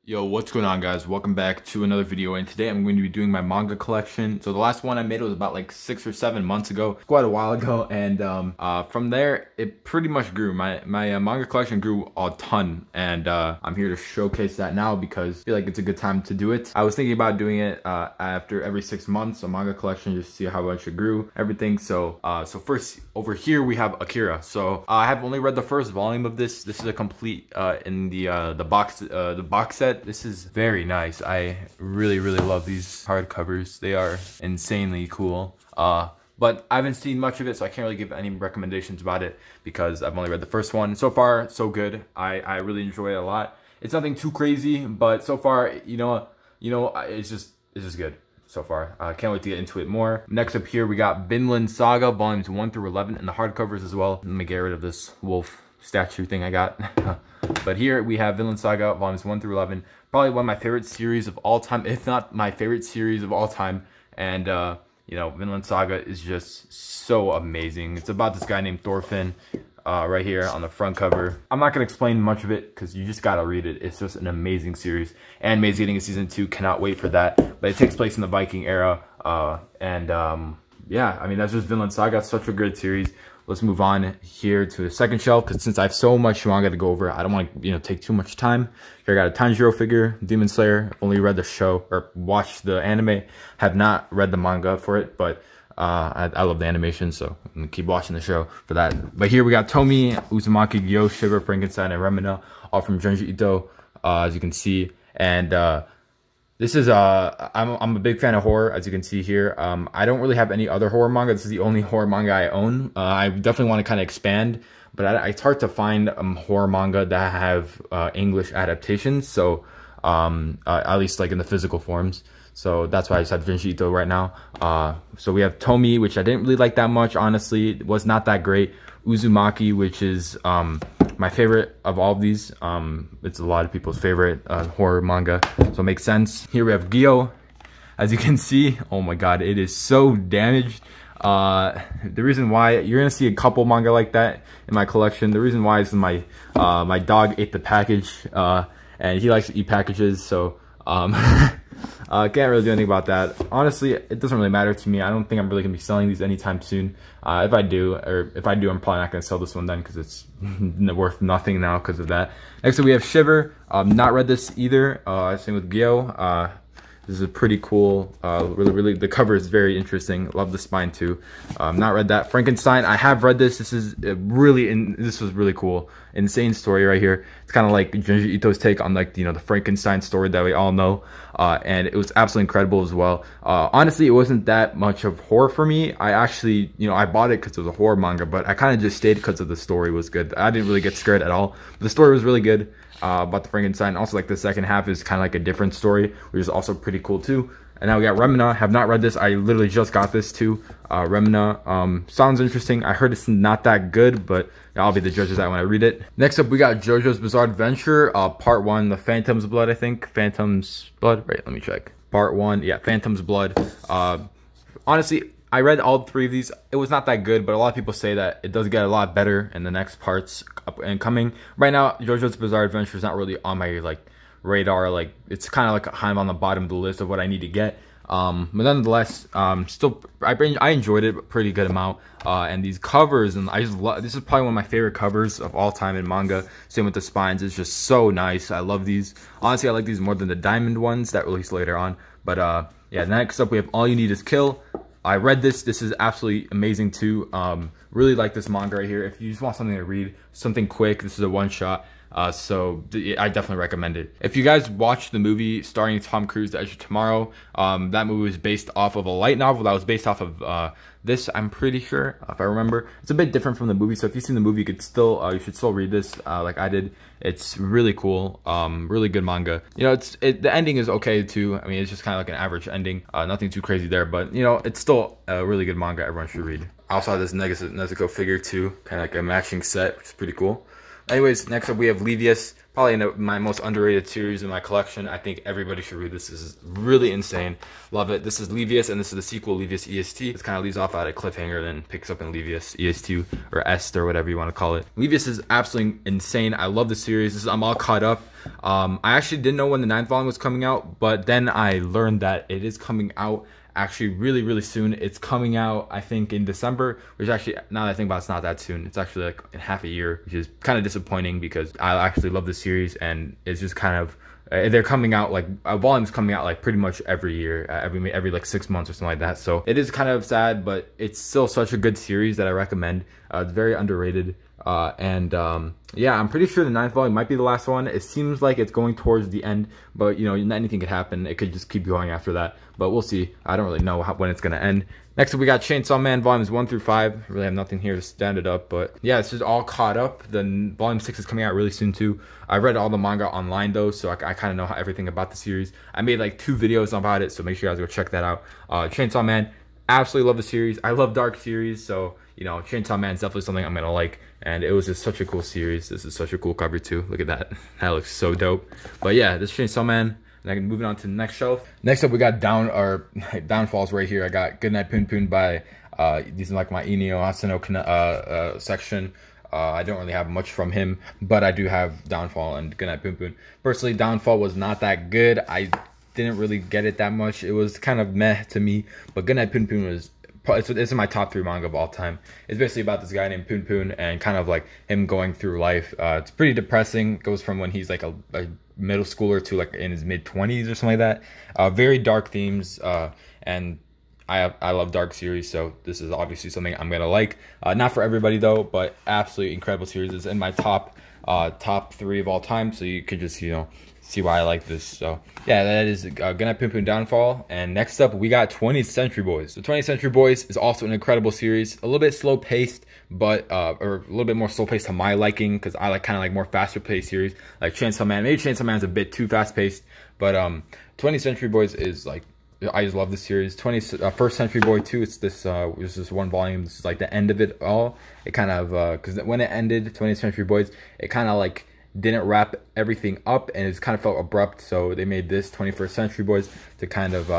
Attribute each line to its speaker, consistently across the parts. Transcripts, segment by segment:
Speaker 1: Yo, what's going on, guys? Welcome back to another video, and today I'm going to be doing my manga collection. So the last one I made was about like 6 or 7 months ago, quite a while ago, and from there it pretty much grew. My manga collection grew a ton, and I'm here to showcase that now because I feel like it's a good time to do it. I was thinking about doing it after every 6 months, a manga collection, just to see how much it grew, everything. So first over here we have Akira. So I have only read the first volume of this. This is a complete in the box set. This is very nice. I really love these hardcovers. They are insanely cool. But I haven't seen much of it, so I can't really give any recommendations about it because I've only read the first one. So far, so good. I really enjoy it a lot. It's nothing too crazy, but so far, it's just good so far. I can't wait to get into it more. Next up here, we got Vinland Saga volumes 1 through 11 and the hardcovers as well. Let me get rid of this wolf statue thing I got. But here we have Vinland Saga volumes 1 through 11. Probably one of my favorite series of all time, if not my favorite series of all time. And Vinland Saga is just so amazing. It's about this guy named Thorfinn, right here on the front cover. I'm not gonna explain much of it because you just gotta read it. It's just an amazing series. Anime's getting a season 2. Cannot wait for that. But it takes place in the Viking era. Yeah, I mean, that's just Vinland Saga. Such a good series. Let's move on here to the second shelf because since I have so much manga to go over, I don't want to take too much time. Here I got a Tanjiro figure, Demon Slayer. I've only read the show or watched the anime. Have not read the manga for it, but I love the animation, so I'm gonna keep watching the show for that. But here we got Tomi, Uzumaki, Gyo, Shiver, Frankenstein, and Remina, all from Junji Ito, as you can see. And this is I'm a big fan of horror, as you can see here. I don't really have any other horror manga. This is the only horror manga I own. I definitely want to kind of expand, but it's hard to find horror manga that have English adaptations. So at least like in the physical forms. So that's why I just have Junji Ito right now. So we have Tomi, which I didn't really like that much, honestly. It was not that great. Uzumaki, which is my favorite of all of these. It's a lot of people's favorite horror manga, so it makes sense. Here we have Gyo. As you can see, oh my god, it is so damaged. The reason why you're gonna see a couple manga like that in my collection, the reason why is my dog ate the package, and he likes to eat packages, so can't really do anything about that. Honestly, it doesn't really matter to me. I don't think I'm really gonna be selling these anytime soon. If I do, I'm probably not gonna sell this one then because it's worth nothing now because of that. Next up we have Shiver. Not read this either. Same with Gyo. This is a pretty cool, really, the cover is very interesting. Love the spine too. Not read that. Frankenstein, I have read this. This is this was really cool. Insane story right here. It's kind of like Junji Ito's take on like, the Frankenstein story that we all know. And it was absolutely incredible as well. Honestly, it wasn't that much of horror for me. I actually, I bought it because it was a horror manga, but I kind of just stayed because of the story was good. I didn't really get scared at all. But the story was really good. About the Frankenstein. Also, like the second half is kind of like a different story, which is also pretty cool too. And now we got Remina. Have not read this. I literally just got this too. Remina sounds interesting. I heard it's not that good, but I'll be the judge of that when I read it. Next up, we got JoJo's Bizarre Adventure, Part 1, The Phantom's Blood, I think. Phantom's Blood? Right, let me check. Part 1, yeah, Phantom's Blood. Honestly, I read all 3 of these. It was not that good, but a lot of people say that it does get a lot better in the next parts up and coming. Right now, JoJo's Bizarre Adventure is not really on my radar. It's kind of like kind of on the bottom of the list of what I need to get. But nonetheless, still I enjoyed it a pretty good amount. And these covers, and I just love. This is probably one of my favorite covers of all time in manga. Same with the spines. It's just so nice. I love these. Honestly, I like these more than the diamond ones that released later on. But yeah. Next up, we have All You Need Is Kill. I read this. This is absolutely amazing too. Really like this manga right here. If you just want something to read, something quick, this is a one-shot. So I definitely recommend it. If you guys watched the movie starring Tom Cruise, The Edge of Tomorrow, that movie was based off of a light novel that was based off of this, I'm pretty sure, if I remember. It's a bit different from the movie, so if you've seen the movie, you should still read this like I did. It's really cool, really good manga. The ending is okay too. I mean, it's just kind of like an average ending, nothing too crazy there, but it's still a really good manga everyone should read. I also have this Nezuko figure too, kind of like a matching set, which is pretty cool. Anyways, next up we have Levius, probably my most underrated series in my collection. I think everybody should read this. This is really insane. Love it. This is Levius, and this is the sequel, Levius EST. It kind of leaves off at a cliffhanger, then picks up in Levius EST or Est or whatever you want to call it. Levius is absolutely insane. I love the series. I'm all caught up. I actually didn't know when the 9th volume was coming out, but then I learned that it is coming out actually really soon. It's coming out, I think, in December, which actually, now that I think about it, it's not that soon. It's actually like in half a year, which is kind of disappointing because I actually love the series, and it's just kind of, they're coming out like volumes coming out like pretty much every year, every like 6 months or something like that. So it is kind of sad, but it's still such a good series that I recommend. It's very underrated. Yeah, I'm pretty sure the 9th volume might be the last one. It seems like it's going towards the end, but you know, anything could happen. It could just keep going after that, but we'll see. I don't really know when it's gonna end. Next up, we got Chainsaw Man volumes 1 through 5. I really have nothing here to stand it up, but yeah, it's just all caught up. Then volume 6 is coming out really soon too. I read all the manga online though, so I kind of know everything about the series. I made like 2 videos about it, so make sure you guys go check that out. Chainsaw Man, absolutely love the series. I love dark series, so you know, Chainsaw Man is definitely something I'm gonna like, and it was just such a cool series. This is such a cool cover too. Look at that. That looks so dope. But yeah, this Chainsaw Man. And I can move it on to the next shelf. Next up, we got Downfalls right here. I got Goodnight Poon Poon by these are like my Inio Asano section. I don't really have much from him, but I do have Downfall and Goodnight Poon Poon. Personally, Downfall was not that good. I didn't really get it that much. It was kind of meh to me, but Goodnight Poon Poon was, it's in my top 3 manga of all time. It's basically about this guy named Poon Poon and kind of like him going through life. It's pretty depressing. It goes from when he's like a middle schooler to like in his mid-20s or something like that. Very dark themes, and I love dark series, so this is obviously something I'm gonna like. Not for everybody though, but absolutely incredible series. It's in my top 3 of all time, so you could just, you know, see why I like this. So yeah, that is Goodnight Poon Poon Downfall. And next up, we got 20th Century Boys. The 20th Century Boys is also an incredible series, a little bit slow paced, but or a little bit more slow paced to my liking, because I like kind of like more faster paced series like Chainsaw Man. Maybe Chainsaw Man's a bit too fast paced, but 20th Century Boys is like, I just love this series. 21st Century Boy 2, it's this one volume. This is like the end of it all. It kind of because when it ended, 20th Century Boys, it kind of like didn't wrap everything up, and it kind of felt abrupt, so they made this 21st Century Boys to kind of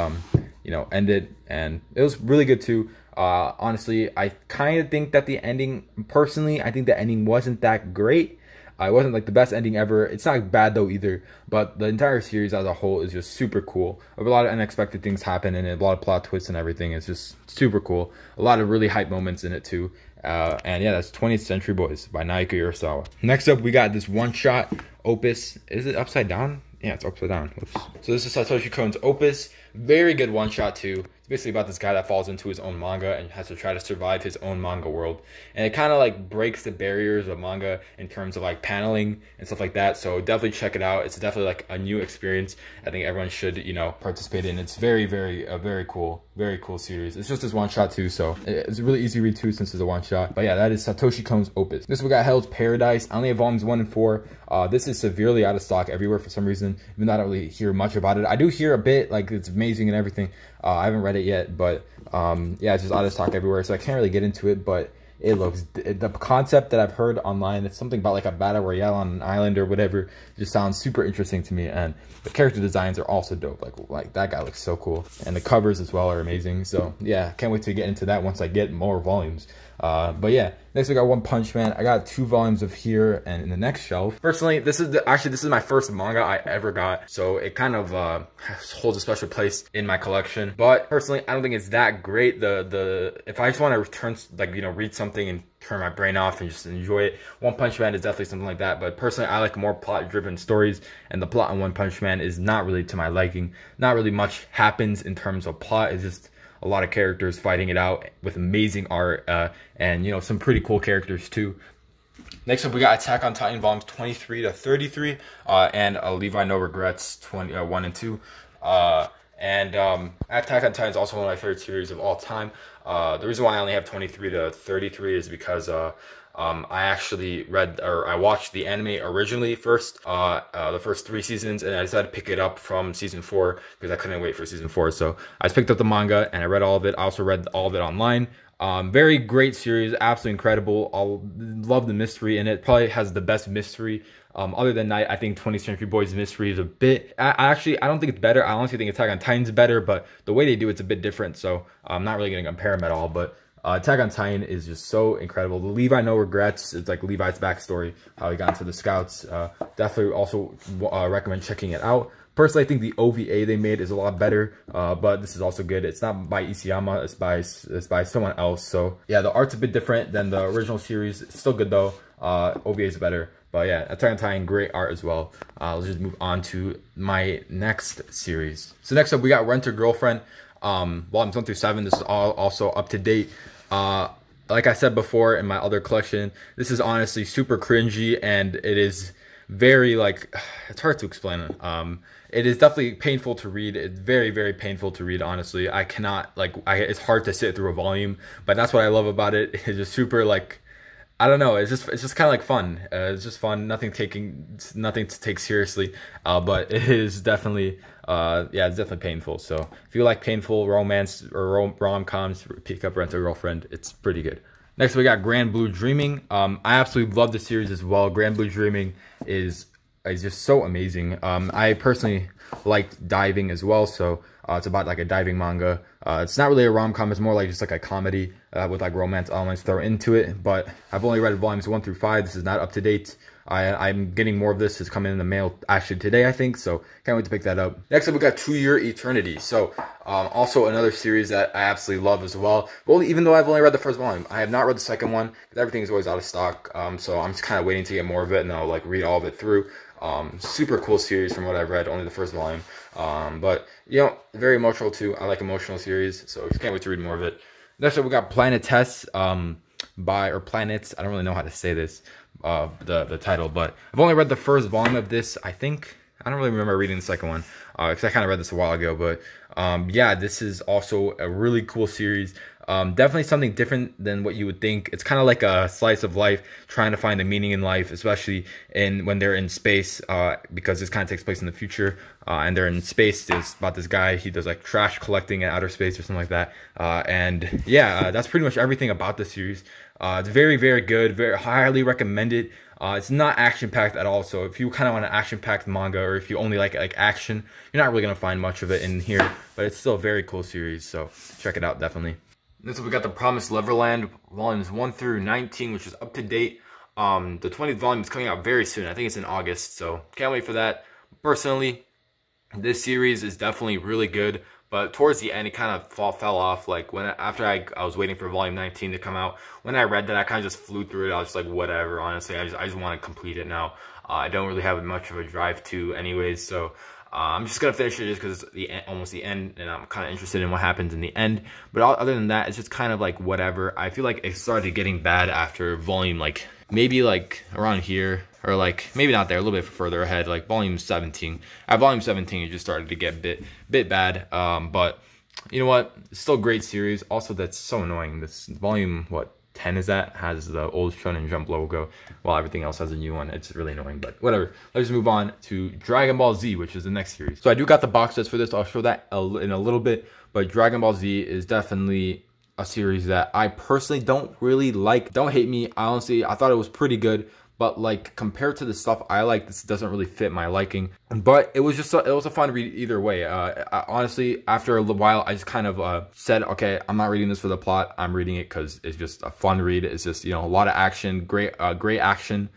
Speaker 1: you know, end it, and it was really good too. Honestly, I kind of think that the ending, personally, I think the ending wasn't that great. It wasn't like the best ending ever. It's not bad though either, but the entire series as a whole is just super cool. A lot of unexpected things happen in it, a lot of plot twists and everything. It's just super cool. A lot of really hype moments in it too. And yeah, that's 20th Century Boys by Naoki Urasawa. Next up, we got this one-shot opus. Is it upside down? Yeah, it's upside down. Oops. So this is Satoshi Kon's opus. Very good one-shot too. It's basically about this guy that falls into his own manga and has to try to survive his own manga world. And it kind of like breaks the barriers of manga in terms of like paneling and stuff like that. So definitely check it out. It's definitely like a new experience. I think everyone should, you know, participate in. It's very cool series. It's just this one shot too, so it's a really easy read too since it's a one shot. But yeah, that is Satoshi Kon's opus. This we got Hell's Paradise. I only have volumes 1 and 4. This is severely out of stock everywhere for some reason, even though I don't really hear much about it. I do hear a bit, like it's amazing and everything. I haven't read it yet, but yeah, it's just out of stock everywhere, so I can't really get into it. But it looks, the concept that I've heard online, it's something about like a battle royale on an island or whatever. It just sounds super interesting to me, and the character designs are also dope. Like that guy looks so cool, and the covers as well are amazing. So yeah, can't wait to get into that once I get more volumes. But yeah, next we got One Punch Man. I got 2 volumes of here and in the next shelf. Personally, this is my first manga I ever got, so it kind of holds a special place in my collection. But personally, I don't think it's that great. If I just want to return, like, you know, read something and turn my brain off and just enjoy it, One Punch Man is definitely something like that. But personally, I like more plot-driven stories, and the plot in One Punch Man is not really to my liking. Not really much happens in terms of plot. It's just a lot of characters fighting it out with amazing art, and you know, some pretty cool characters too. Next up, we got Attack on Titan volumes 23 to 33, and Levi No Regrets 1 and 2. Attack on Titan is also one of my favorite series of all time. The reason why I only have 23 to 33 is because I actually I watched the anime originally first, the first 3 seasons, and I decided to pick it up from season 4 because I couldn't wait for season 4. So I just picked up the manga and I read all of it. I also read all of it online. Very great series, absolutely incredible. I love the mystery in it. Probably has the best mystery. Other than that, I think 20th Century Boys mystery is a bit, I don't think it's better. I honestly think Attack on Titan's better, but the way they do it's a bit different. So I'm not really going to compare them at all, but Attack on Titan is just so incredible. The Levi No Regrets, it's like Levi's backstory, how he got into the Scouts. Definitely also recommend checking it out. Personally, I think the OVA they made is a lot better, but this is also good. It's not by Isayama, it's by someone else. So yeah, the art's a bit different than the original series. It's still good though. OVA is better. But yeah, Attack on Titan, great art as well. Let's just move on to my next series. So next up, we got Rent a Girlfriend. Volumes 1 through 7. This is all also up to date. Like I said before in my other collection, this is honestly super cringy, and it is very like, it's hard to explain. It is definitely painful to read. It's very, very painful to read, honestly. I cannot, it's hard to sit through a volume, but that's what I love about it. It's just super, like, I don't know. It's just kind of like fun. It's just fun. Nothing to take seriously. But it is definitely, yeah, it's definitely painful. So if you like painful romance or rom-coms, pick up Rent a Girlfriend. It's pretty good. Next, we got Grand Blue Dreaming. I absolutely love the series as well. Grand Blue Dreaming is just so amazing. I personally liked diving as well, so it's about like a diving manga. It's not really a rom-com, it's more like just like a comedy with like romance elements thrown into it, but I've only read volumes 1 through 5. This is not up to date. I'm getting more of this. It's coming in the mail actually today, I think, so can't wait to pick that up. Next up, we got To Your Eternity. So also another series that I absolutely love as well. But even though I've only read the first volume, I have not read the second one because everything is always out of stock. So I'm just kind of waiting to get more of it, and I'll like read all of it through. Super cool series from what I've read, only the first volume. But you know, very emotional too. I like emotional series, so just can't wait to read more of it. Next up, we got Planet Test or Planets. I don't really know how to say this, the title, but I've only read the first volume of this. I think I don't really remember reading the second one because I kind of read this a while ago. But yeah, this is also a really cool series. Definitely something different than what you would think. It's kind of like a slice of life, trying to find a meaning in life, especially when they're in space, because this kind of takes place in the future, and they're in space. There's about this guy, he does like trash collecting in outer space or something like that, and yeah, that's pretty much everything about the series. It's very, very good, very highly recommended. It's not action-packed at all, so if you kind of want an action-packed manga, or if you only like action, you're not really going to find much of it in here, but it's still a very cool series, so check it out, definitely. Next up, we got The Promised Neverland, volumes 1 through 19, which is up to date. The 20th volume is coming out very soon. I think it's in August, so can't wait for that. Personally, this series is definitely really good, but towards the end, it kind of fell off. Like after I was waiting for volume 19 to come out. When I read that, I kind of just flew through it. I was just like, whatever. Honestly, I just want to complete it now. I don't really have much of a drive to, anyways, so. I'm just gonna finish it just because it's almost the end, and I'm kind of interested in what happens in the end. But other than that, it's just kind of like whatever. I feel like it started getting bad after volume, like maybe like around here, or like maybe not there, a little bit further ahead, like volume 17. At volume 17, it just started to get bit bad. But you know what? It's still a great series. Also, that's so annoying. This volume, what? 10 is that has the old Shonen Jump logo while everything else has a new one. It's really annoying, but whatever. Let's move on to Dragon Ball Z, which is the next series. So I do got the box sets for this. I'll show that in a little bit, but Dragon Ball Z is definitely a series that I personally don't really like. Don't hate me. Honestly, I thought it was pretty good, but like compared to the stuff I like, this doesn't really fit my liking. But it was just it was a fun read either way. Honestly, after a little while, I just kind of said, okay, I'm not reading this for the plot. I'm reading it because it's just a fun read. It's just, you know, a lot of action, great action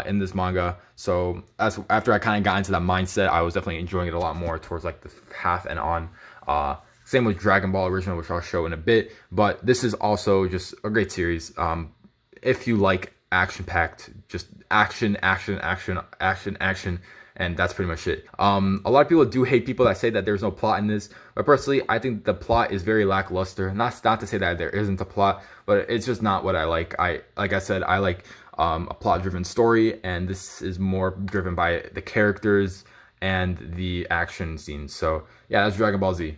Speaker 1: in this manga. So after I kind of got into that mindset, I was definitely enjoying it a lot more towards like the half and on. Same with Dragon Ball Original, which I'll show in a bit. But this is also just a great series. If you like action-packed, just action, and that's pretty much it. A lot of people do hate people that say that there's no plot in this, but personally, I think the plot is very lackluster. Not to say that there isn't a plot, but it's just not what I like. Like I said, I like a plot-driven story, and this is more driven by the characters and the action scenes. So yeah, that's Dragon Ball Z.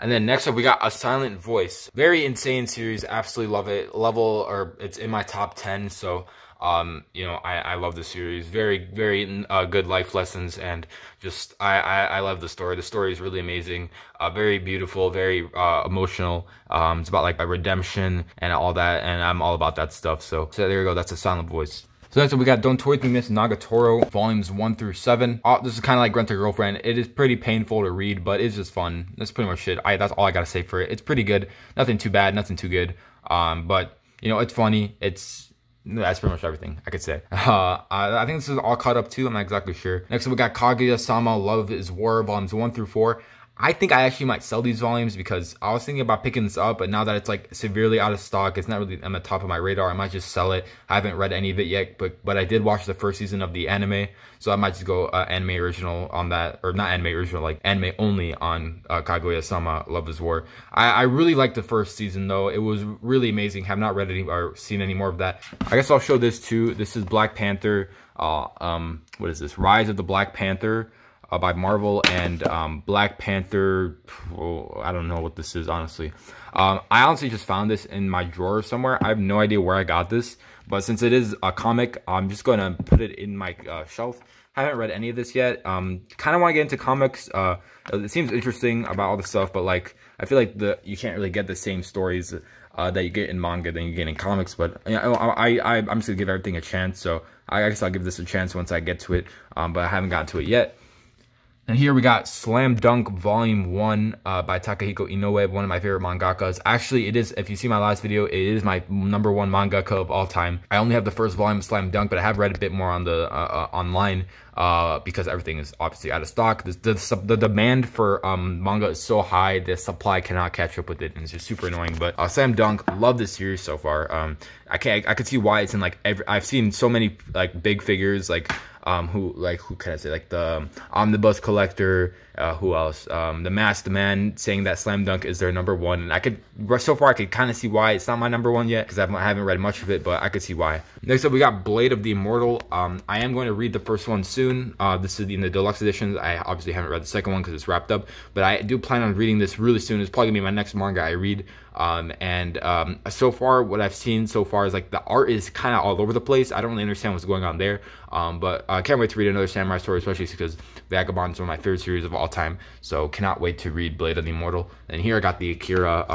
Speaker 1: And then next up, we got A Silent Voice. Very insane series. Absolutely love it. It's in my top 10. So You know, I love the series. Very, very good life lessons, and just I love the story. The story is really amazing. Very beautiful, very emotional. It's about like a redemption and all that, and I'm all about that stuff. So there you go. That's a silent voice. So that's what we got. Don't Toy with Me, Miss Nagatoro, volumes 1 through 7. This is kind of like Rent a Girlfriend. It is pretty painful to read, but it's just fun. That's pretty much it. That's all I gotta say for it. It's pretty good. Nothing too bad. Nothing too good. But you know, it's funny. That's pretty much everything I could say. I think this is all caught up too. I'm not exactly sure. Next up, we got Kaguya-sama Love is War, volumes 1 through 4. I think I actually might sell these volumes because I was thinking about picking this up, but now that it's like severely out of stock, it's not really on the top of my radar. I might just sell it. I haven't read any of it yet, but I did watch the first season of the anime, so I might just go anime original on that, or not anime original, like anime only on Kaguya-sama Love is War. I really liked the first season though. It was really amazing. Have not read any or seen any more of that. I guess I'll show this too. This is Black Panther. What is this? Rise of the Black Panther. By Marvel, and Black Panther. I don't know what this is, honestly. I honestly just found this in my drawer somewhere. I have no idea where I got this, but since it is a comic, I'm just gonna put it in my shelf. Haven't read any of this yet. Kind of want to get into comics. It seems interesting about all the stuff, but like I feel like you can't really get the same stories that you get in manga than you get in comics. But you know, I'm just gonna give everything a chance. So I guess I'll give this a chance once I get to it. But I haven't gotten to it yet. And here we got Slam Dunk Volume 1 by Takahiko Inoue, one of my favorite mangakas. Actually, it is, if you see my last video, it is my #1 mangaka of all time. I only have the first volume of Slam Dunk, but I have read a bit more on the online because everything is obviously out of stock. The demand for manga is so high, the supply cannot catch up with it, and it's just super annoying. But Slam Dunk, love this series so far. I could see why it's in like I've seen so many like big figures like who can I say, like the Omnibus Collector, who else, the Masked Man, saying that Slam Dunk is their #1, and so far I could kind of see why it's not my #1 yet, because I haven't read much of it, but I could see why. Next up, we got Blade of the Immortal. I am going to read the first one soon. This is in the deluxe editions. I obviously haven't read the second one because it's wrapped up, but I do plan on reading this really soon. It's probably gonna be my next manga I read. So far, what I've seen so far is like the art is kind of all over the place. I don't really understand what's going on there, but I can't wait to read another samurai story, especially because Vagabond is one of my favorite series of all time. So cannot wait to read Blade of the Immortal. And here I got the Akira.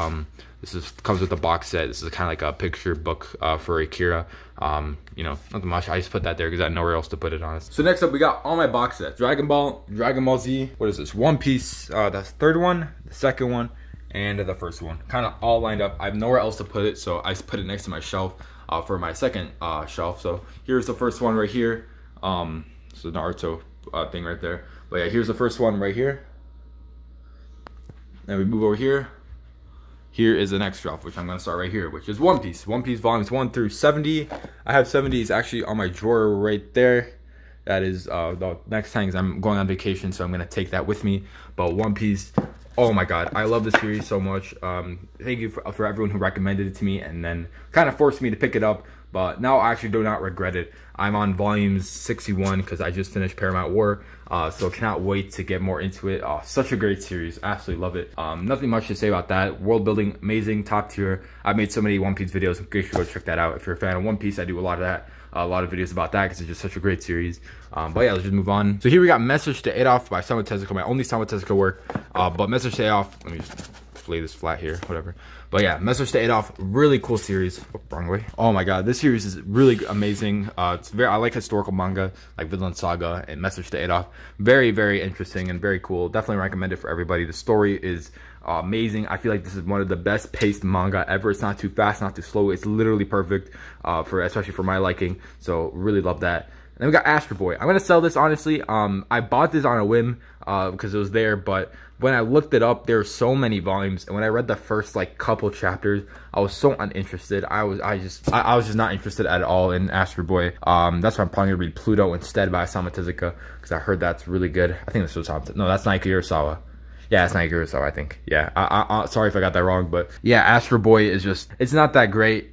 Speaker 1: This comes with the box set. This is kind of like a picture book for Akira. You know, nothing much. I just put that there because I had nowhere else to put it, honestly. So next up, we got all my box sets: Dragon Ball, Dragon Ball Z. What is this? One Piece. That's the third one, the second one, and the first one. Kind of all lined up. I have nowhere else to put it, so I just put it next to my shelf for my second shelf. So here's the first one right here. So Naruto thing right there. But yeah, here's the first one right here. Then we move over here. Here is the next shelf, which I'm going to start right here, which is One Piece. One Piece volumes 1 through 70. I have 70 is actually on my drawer right there. That is the next time, because I'm going on vacation, so I'm going to take that with me. But One Piece, oh my god, I love this series so much. Thank you for everyone who recommended it to me and then kind of forced me to pick it up. But now I actually do not regret it. I'm on volumes 61 because I just finished Paramount War. So cannot wait to get more into it. Such a great series. Absolutely love it. Nothing much to say about that. World building, amazing, top tier. I've made so many One Piece videos. You should go check that out. If you're a fan of One Piece, I do a lot of that. A lot of videos about that because it's just such a great series. But yeah, let's just move on. So here we got Message to Adolf by Sama Tezuka, my only Sama Tezuka work. But Message to Adolf, let me just lay this flat here, whatever. But yeah, Message to Adolf, really cool series. Oh, wrong way. Oh my god, this series is really amazing. I like historical manga like Vinland Saga and Message to Adolf. Very, very interesting and very cool. Definitely recommend it for everybody. The story is amazing. I feel like this is one of the best paced manga ever. It's not too fast, not too slow. It's literally perfect especially for my liking. So really love that. And then we got Astro Boy. I'm gonna sell this, honestly. I bought this on a whim because it was there, but when I looked it up, there were so many volumes, and when I read the first like couple chapters, I was so uninterested. I was just not interested at all in Astro Boy. That's why I'm probably gonna read Pluto instead by Osamu Tezuka because I heard that's really good. I think this was no, that's Naoki Urasawa. Yeah, it's Naoki Urasawa, I think. Yeah, sorry if I got that wrong, but yeah, Astro Boy is just, it's not that great.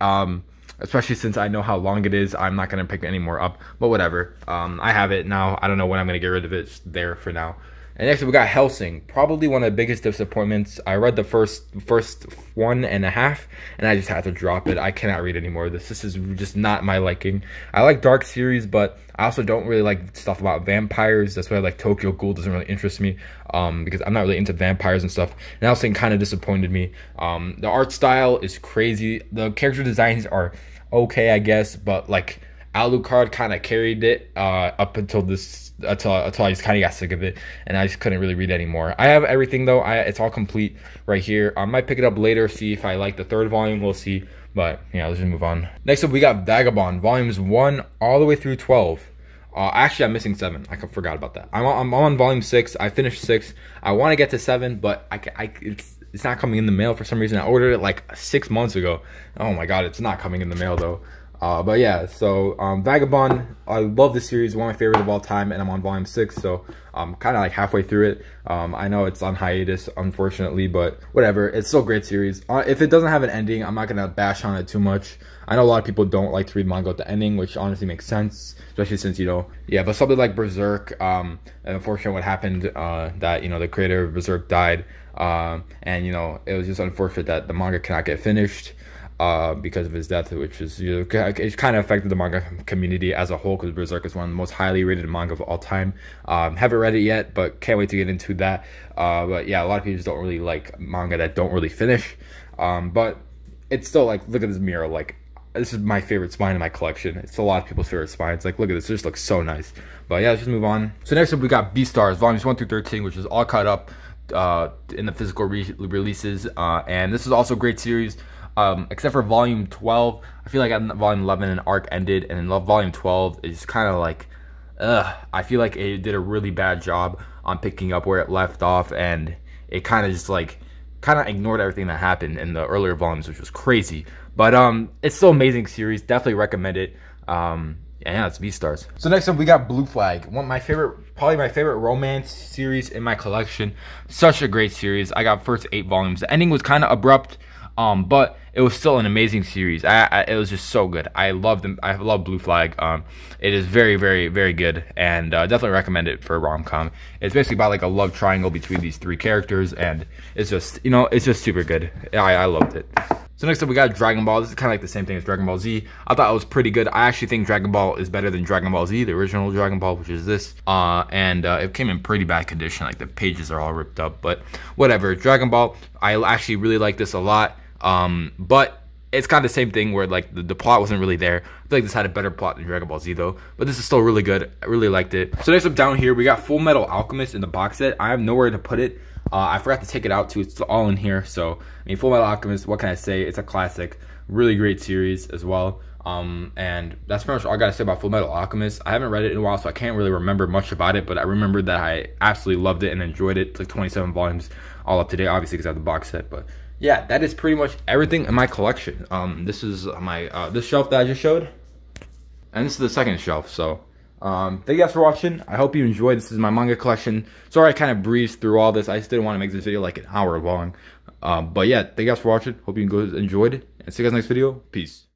Speaker 1: Especially since I know how long it is. I'm not going to pick any more up, but whatever. I have it now. I don't know when I'm going to get rid of it. It's there for now. And next we got Hellsing, probably one of the biggest disappointments. I read the first 1.5, and I just had to drop it. I cannot read anymore. This is just not my liking. I like dark series, but I also don't really like stuff about vampires. That's why like Tokyo Ghoul doesn't really interest me, because I'm not really into vampires and stuff. And Hellsing kind of disappointed me. The art style is crazy. The character designs are okay, I guess, but like Alucard kind of carried it up until until I just kind of got sick of it, and I just couldn't really read anymore. I have everything though. It's all complete right here. I might pick it up later, see if I like the 3rd volume. We'll see. But yeah, let's just move on. Next up, we got Vagabond, volumes 1 all the way through 12. Actually, I'm missing 7. I forgot about that. I'm on volume 6. I finished 6. I want to get to 7, but it's not coming in the mail for some reason. I ordered it like 6 months ago. Oh my god, it's not coming in the mail though. But yeah, so Vagabond, I love this series, one of my favorites of all time, and I'm on volume 6, so I'm kind of like halfway through it. I know it's on hiatus, unfortunately, but whatever, it's still a great series. If it doesn't have an ending, I'm not gonna bash on it too much. I know a lot of people don't like to read manga with the ending, which honestly makes sense, especially since, you know, yeah, but something like Berserk, unfortunately what happened, that, you know, the creator of Berserk died, and, you know, it was just unfortunate that the manga cannot get finished. Because of his death, which is, you know, it kind of affected the manga community as a whole, because Berserk is one of the most highly rated manga of all time. Haven't read it yet, but can't wait to get into that. But yeah, a lot of people just don't really like manga that don't really finish. But it's still like, look at this mirror, like, this is my favorite spine in my collection. It's a lot of people's favorite spines. Like, look at this, it just looks so nice. But yeah, let's just move on. So next up, we got Beastars, volumes 1 through 13, which is all caught up in the physical releases. And this is also a great series. Except for volume 12, I feel like at volume 11 an arc ended, and then volume 12 is kind of like, I feel like it did a really bad job on picking up where it left off, and it kind of just like, ignored everything that happened in the earlier volumes, which was crazy. But it's still an amazing series, definitely recommend it. Yeah, it's Beastars. So next up, we got Blue Flag, probably my favorite romance series in my collection. Such a great series. I got first 8 volumes. The ending was kind of abrupt, but it was still an amazing series. It was just so good. I love them. I love Blue Flag. It is very, very, very good, and definitely recommend it for a rom-com. It's basically about like a love triangle between these 3 characters, and it's just, you know, it's just super good. I loved it. So next up, we got Dragon Ball. This is kind of like the same thing as Dragon Ball Z. I thought it was pretty good. I actually think Dragon Ball is better than Dragon Ball Z, the original Dragon Ball, which is this. And it came in pretty bad condition. Like, the pages are all ripped up, but whatever. Dragon Ball, I actually really like this a lot. But it's kind of the same thing where like the plot wasn't really there. I feel like this had a better plot than Dragon Ball Z though, but this is still really good. I really liked it. So next up down here, we got Full Metal Alchemist in the box set. I have nowhere to put it. I forgot to take it out too. It's all in here. So I mean, Full Metal Alchemist, what can I say? It's a classic, really great series as well. And that's pretty much all I gotta say about Full Metal Alchemist. I haven't read it in a while, so I can't really remember much about it, but I remember that I absolutely loved it and enjoyed it. It's like 27 volumes, all up to date, obviously because I have the box set, but yeah, that is pretty much everything in my collection. This is my this shelf that I just showed, and this is the second shelf. So thank you guys for watching. I hope you enjoyed. This is my manga collection. Sorry I kind of breezed through all this. I just didn't want to make this video like an hour long. But yeah, thank you guys for watching. Hope you guys enjoyed it, and see you guys next video. Peace.